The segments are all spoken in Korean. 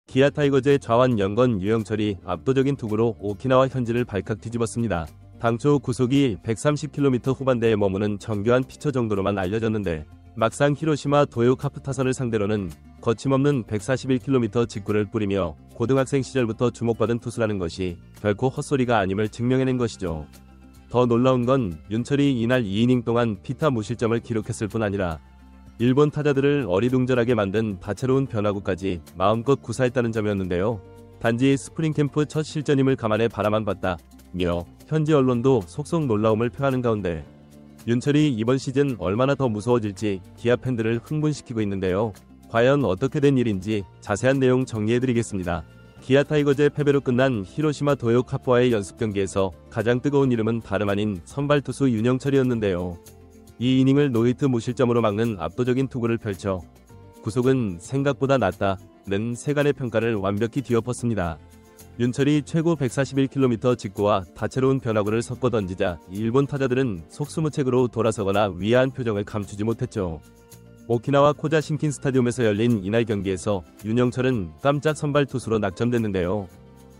기아 타이거즈의 좌완 연건 유영철이 압도적인 투구로 오키나와 현지를 발칵 뒤집었습니다. 당초 구속이 130km 후반대에 머무는 정교한 피처 정도로만 알려졌는데 막상 히로시마 도요 카프 타선을 상대로는 거침없는 141km 직구를 뿌리며 고등학생 시절부터 주목받은 투수라는 것이 결코 헛소리가 아님을 증명해낸 것이죠. 더 놀라운 건 윤철이 이날 2이닝 동안 피타 무실점을 기록했을 뿐 아니라 일본 타자들을 어리둥절하게 만든 다채로운 변화구까지 마음껏 구사했다는 점이었는데요. 단지 스프링 캠프 첫 실전임을 감안해 바라만 봤다며 현지 언론도 속속 놀라움을 표하는 가운데 윤철이 이번 시즌 얼마나 더 무서워질지 기아 팬들을 흥분시키고 있는데요. 과연 어떻게 된 일인지 자세한 내용 정리해드리겠습니다. 기아 타이거즈의 패배로 끝난 히로시마 도요 카프와의 연습 경기에서 가장 뜨거운 이름은 다름 아닌 선발 투수 윤영철이었는데요. 이 이닝을 노히트 무실점으로 막는 압도적인 투구를 펼쳐 구속은 생각보다 낮다는 세간의 평가를 완벽히 뒤엎었습니다. 윤철이 최고 141km 직구와 다채로운 변화구를 섞어 던지자 일본 타자들은 속수무책으로 돌아서거나 위아한 표정을 감추지 못했죠. 오키나와 코자 신킨 스타디움에서 열린 이날 경기에서 윤영철은 깜짝 선발 투수로 낙점됐는데요.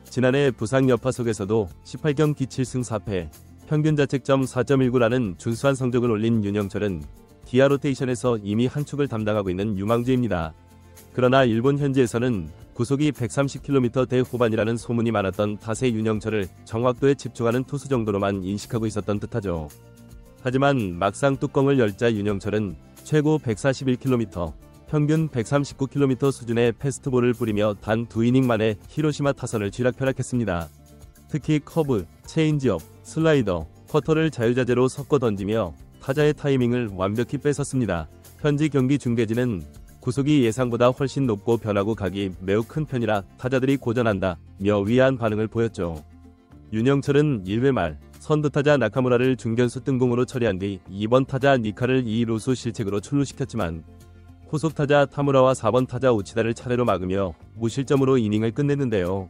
지난해 부상 여파 속에서도 18경기 7승 4패, 평균 자책점 4.19라는 준수한 성적을 올린 윤영철은 기아 로테이션에서 이미 한 축을 담당하고 있는 유망주입니다. 그러나 일본 현지에서는 구속이 130km대 후반이라는 소문이 많았던 탓에 윤영철을 정확도에 집중하는 투수 정도로만 인식하고 있었던 듯하죠. 하지만 막상 뚜껑을 열자 윤영철은 최고 141km, 평균 139km 수준의 패스트볼을 뿌리며 단 2이닝 만에 히로시마 타선을 쥐락펴락했습니다. 특히 커브, 체인지업, 슬라이더, 커터를 자유자재로 섞어 던지며 타자의 타이밍을 완벽히 뺏었습니다. 현지 경기 중계진은 구속이 예상보다 훨씬 높고 변화구 각이 매우 큰 편이라 타자들이 고전한다며 위안 반응을 보였죠. 윤영철은 1회 말 선두타자 나카무라를 중견수 뜬공으로 처리한 뒤 2번 타자 니카를 2루수 실책으로 출루시켰지만 후속 타자 타무라와 4번 타자 우치다를 차례로 막으며 무실점으로 이닝을 끝냈는데요.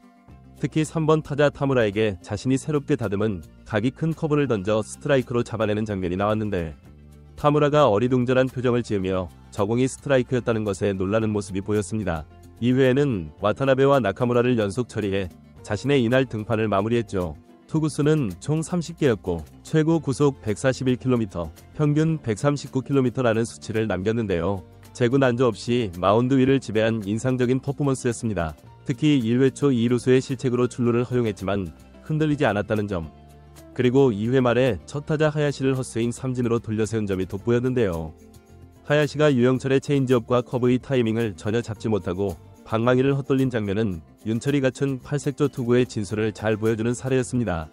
특히 3번 타자 타무라에게 자신이 새롭게 다듬은 각이 큰 커브를 던져 스트라이크로 잡아내는 장면이 나왔는데 타무라가 어리둥절한 표정을 지으며 저공이 스트라이크였다는 것에 놀라는 모습이 보였습니다. 이후에는 와타나베와 나카무라를 연속 처리해 자신의 이날 등판을 마무리했죠. 투구수는 총 30개였고 최고 구속 141km, 평균 139km라는 수치를 남겼는데요. 재구 난조 없이 마운드 위를 지배한 인상적인 퍼포먼스였습니다. 특히 1회 초 2루수의 실책으로 출루를 허용했지만 흔들리지 않았다는 점, 그리고 2회 말에 첫 타자 하야시를 헛스윙 삼진으로 돌려세운 점이 돋보였는데요. 하야시가 유영철의 체인지업과 커브의 타이밍을 전혀 잡지 못하고 방망이를 헛돌린 장면은 윤철이 갖춘 팔색조 투구의 진수를 잘 보여주는 사례였습니다.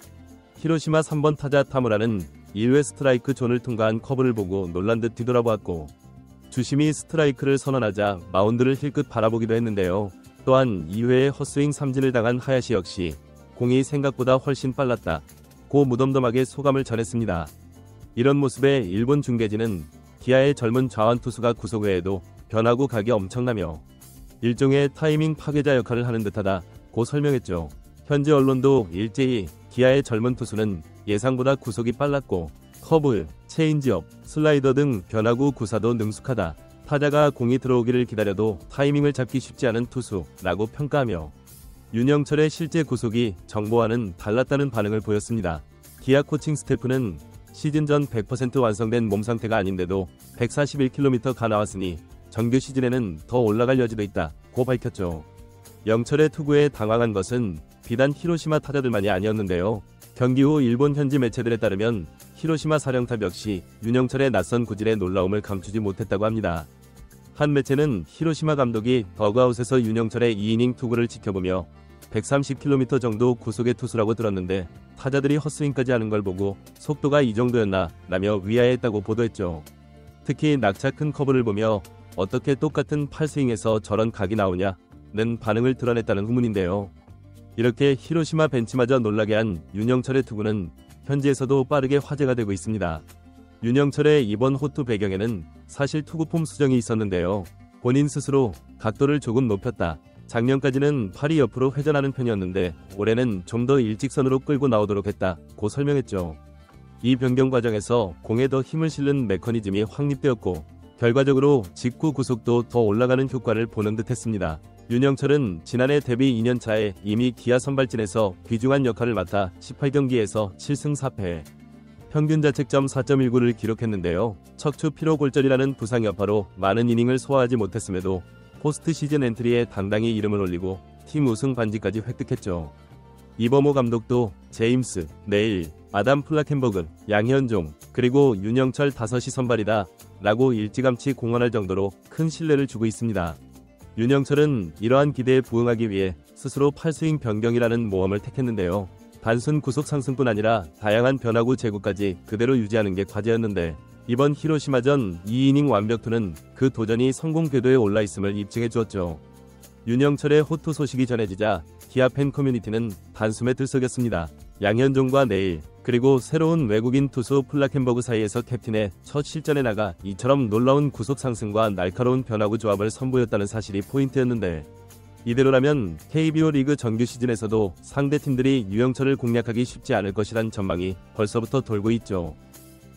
히로시마 3번 타자 타무라는 1회 스트라이크 존을 통과한 커브를 보고 놀란 듯 뒤돌아보았고 주심이 스트라이크를 선언하자 마운드를 힐끗 바라보기도 했는데요. 또한 2회에 헛스윙 삼진을 당한 하야시 역시 공이 생각보다 훨씬 빨랐다고 무덤덤하게 소감을 전했습니다. 이런 모습에 일본 중계진은 기아의 젊은 좌완 투수가 구속 외에도 변화구 각이 엄청나며 일종의 타이밍 파괴자 역할을 하는 듯하다고 설명했죠. 현지 언론도 일제히 기아의 젊은 투수는 예상보다 구속이 빨랐고 커브, 체인지업, 슬라이더 등 변화구 구사도 능숙하다. 타자가 공이 들어오기를 기다려도 타이밍을 잡기 쉽지 않은 투수라고 평가하며 윤영철의 실제 구속이 정보와는 달랐다는 반응을 보였습니다. 기아 코칭 스태프는 시즌 전 100% 완성된 몸 상태가 아닌데도 141km가 나왔으니 정규 시즌에는 더 올라갈 여지도 있다고 밝혔죠. 영철의 투구에 당황한 것은 비단 히로시마 타자들만이 아니었는데요. 경기 후 일본 현지 매체들에 따르면 히로시마 사령탑 역시 윤영철의 낯선 구질에 놀라움을 감추지 못했다고 합니다. 한 매체는 히로시마 감독이 더그아웃에서 윤영철의 2이닝 투구를 지켜보며 130km 정도 구속의 투수라고 들었는데 타자들이 헛스윙까지 하는 걸 보고 속도가 이 정도였나 라며 위아해했다고 보도했죠. 특히 낙차 큰 커브를 보며 어떻게 똑같은 팔스윙에서 저런 각이 나오냐는 반응을 드러냈다는 후문인데요. 이렇게 히로시마 벤치마저 놀라게 한 윤영철의 투구는 현지에서도 빠르게 화제가 되고 있습니다. 윤영철의 이번 호투 배경에는 사실 투구폼 수정이 있었는데요. 본인 스스로 각도를 조금 높였다. 작년까지는 팔이 옆으로 회전하는 편이었는데 올해는 좀 더 일직선으로 끌고 나오도록 했다고 설명했죠. 이 변경 과정에서 공에 더 힘을 실는 메커니즘이 확립되었고 결과적으로 직구 구속도 더 올라가는 효과를 보는 듯 했습니다. 윤영철은 지난해 데뷔 2년차에 이미 기아 선발진에서 귀중한 역할을 맡아 18경기에서 7승 4패, 평균 자책점 4.19를 기록했는데요. 척추 피로 골절이라는 부상 여파로 많은 이닝을 소화하지 못했음에도 포스트 시즌 엔트리에 당당히 이름을 올리고 팀 우승 반지까지 획득했죠. 이범호 감독도 제임스, 네일, 아담 플라켄버그, 양현종, 그리고 윤영철 5이 선발이다 라고 일찌감치 공언할 정도로 큰 신뢰를 주고 있습니다. 윤영철은 이러한 기대에 부응하기 위해 스스로 8스윙 변경이라는 모험을 택했는데요. 단순 구속 상승뿐 아니라 다양한 변화구 제구까지 그대로 유지하는 게 과제였는데, 이번 히로시마전 2이닝 완벽투는 그 도전이 성공 궤도에 올라있음을 입증해 주었죠. 윤영철의 호투 소식이 전해지자 기아 팬 커뮤니티는 단숨에 들썩였습니다. 양현종과 네일, 그리고 새로운 외국인 투수 플라켄버그 사이에서 캡틴의 첫 실전에 나가 이처럼 놀라운 구속 상승과 날카로운 변화구 조합을 선보였다는 사실이 포인트였는데, 이대로라면 KBO 리그 정규 시즌에서도 상대 팀들이 윤영철을 공략하기 쉽지 않을 것이란 전망이 벌써부터 돌고 있죠.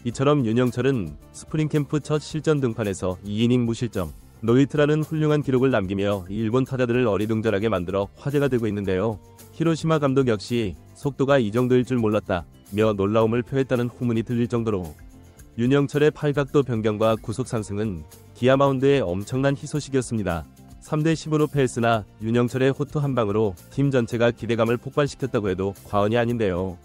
이처럼 윤영철은 스프링 캠프 첫 실전 등판에서 2이닝 무실점, 노히트라는 훌륭한 기록을 남기며 일본 타자들을 어리둥절하게 만들어 화제가 되고 있는데요. 히로시마 감독 역시 속도가 이 정도일 줄 몰랐다 며 놀라움을 표했다는 후문이 들릴 정도로, 윤영철의 팔각도 변경과 구속 상승은 기아 마운드의 엄청난 희소식이었습니다. 3대10으로 패했으나 윤영철의 호투 한 방으로 팀 전체가 기대감을 폭발시켰다고 해도 과언이 아닌데요.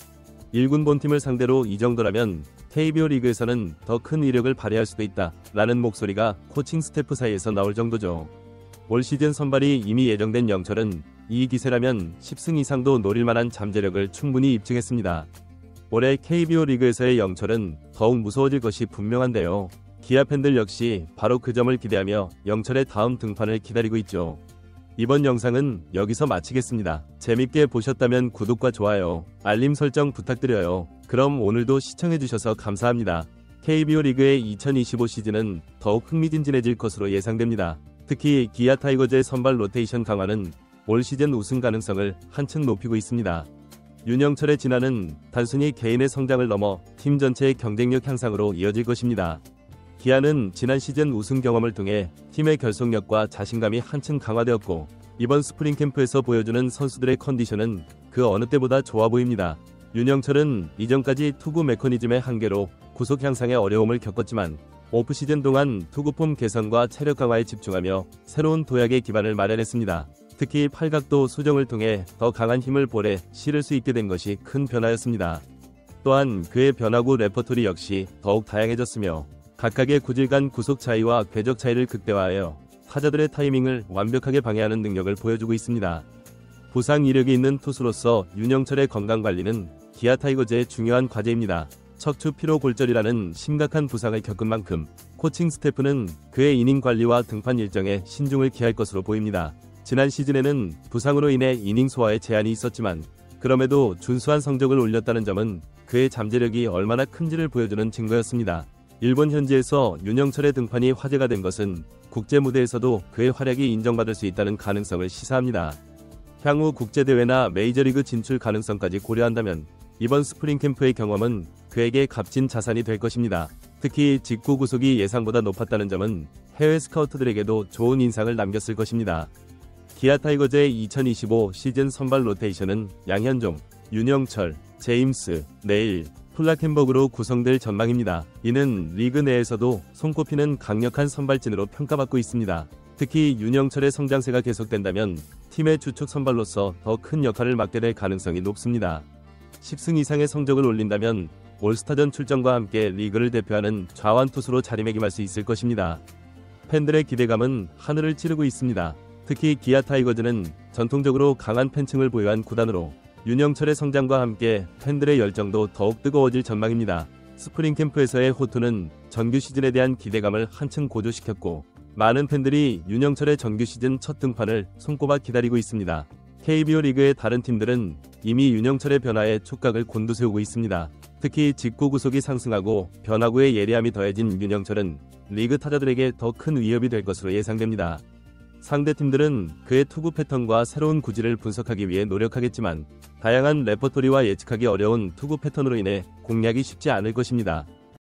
1군 본팀을 상대로 이 정도라면 KBO 리그에서는 더 큰 위력을 발휘할 수도 있다 라는 목소리가 코칭 스태프 사이에서 나올 정도죠. 올 시즌 선발이 이미 예정된 영철은 이 기세라면 10승 이상도 노릴 만한 잠재력을 충분히 입증했습니다. 올해 KBO 리그에서의 영철은 더욱 무서워질 것이 분명한데요. 기아 팬들 역시 바로 그 점을 기대하며 영철의 다음 등판을 기다리고 있죠. 이번 영상은 여기서 마치겠습니다. 재밌게 보셨다면 구독과 좋아요, 알림 설정 부탁드려요. 그럼 오늘도 시청해주셔서 감사합니다. KBO 리그의 2025 시즌은 더욱 흥미진진해질 것으로 예상됩니다. 특히 기아 타이거즈의 선발 로테이션 강화는 올 시즌 우승 가능성을 한층 높이고 있습니다. 윤영철의 진화는 단순히 개인의 성장을 넘어 팀 전체의 경쟁력 향상으로 이어질 것입니다. 기아는 지난 시즌 우승 경험을 통해 팀의 결속력과 자신감이 한층 강화되었고, 이번 스프링 캠프에서 보여주는 선수들의 컨디션은 그 어느 때보다 좋아 보입니다. 윤영철은 이전까지 투구 메커니즘의 한계로 구속 향상의 어려움을 겪었지만 오프시즌 동안 투구폼 개선과 체력 강화에 집중하며 새로운 도약의 기반을 마련했습니다. 특히 팔각도 수정을 통해 더 강한 힘을 볼에 실을 수 있게 된 것이 큰 변화였습니다. 또한 그의 변화구 레퍼토리 역시 더욱 다양해졌으며 각각의 구질 간 구속 차이와 궤적 차이를 극대화하여 타자들의 타이밍을 완벽하게 방해하는 능력을 보여주고 있습니다. 부상 이력이 있는 투수로서 윤영철의 건강관리는 기아 타이거즈의 중요한 과제입니다. 척추 피로 골절이라는 심각한 부상을 겪은 만큼 코칭 스태프는 그의 이닝 관리와 등판 일정에 신중을 기할 것으로 보입니다. 지난 시즌에는 부상으로 인해 이닝 소화에 제한이 있었지만 그럼에도 준수한 성적을 올렸다는 점은 그의 잠재력이 얼마나 큰지를 보여주는 증거였습니다. 일본 현지에서 윤영철의 등판이 화제가 된 것은 국제 무대에서도 그의 활약이 인정받을 수 있다는 가능성을 시사합니다. 향후 국제대회나 메이저리그 진출 가능성까지 고려한다면 이번 스프링 캠프의 경험은 그에게 값진 자산이 될 것입니다. 특히 직구 구속이 예상보다 높았다는 점은 해외 스카우트들에게도 좋은 인상을 남겼을 것입니다. 기아 타이거즈의 2025 시즌 선발 로테이션은 양현종, 윤영철, 제임스, 네일, 플라켄버그로 구성될 전망입니다. 이는 리그 내에서도 손꼽히는 강력한 선발진으로 평가받고 있습니다. 특히 윤영철의 성장세가 계속된다면 팀의 주축 선발로서 더 큰 역할을 맡게 될 가능성이 높습니다. 10승 이상의 성적을 올린다면 올스타전 출전과 함께 리그를 대표하는 좌완 투수로 자리매김할 수 있을 것입니다. 팬들의 기대감은 하늘을 찌르고 있습니다. 특히 기아 타이거즈는 전통적으로 강한 팬층을 보유한 구단으로 윤영철의 성장과 함께 팬들의 열정도 더욱 뜨거워질 전망입니다. 스프링 캠프에서의 호투는 정규 시즌에 대한 기대감을 한층 고조시켰고, 많은 팬들이 윤영철의 정규 시즌 첫 등판을 손꼽아 기다리고 있습니다. KBO 리그의 다른 팀들은 이미 윤영철의 변화에 촉각을 곤두세우고 있습니다. 특히 직구 구속이 상승하고 변화구의 예리함이 더해진 윤영철은 리그 타자들에게 더 큰 위협이 될 것으로 예상됩니다. 상대팀들은 그의 투구 패턴과 새로운 구질을 분석하기 위해 노력하겠지만 다양한 레퍼토리와 예측하기 어려운 투구 패턴으로 인해 공략이 쉽지 않을 것입니다.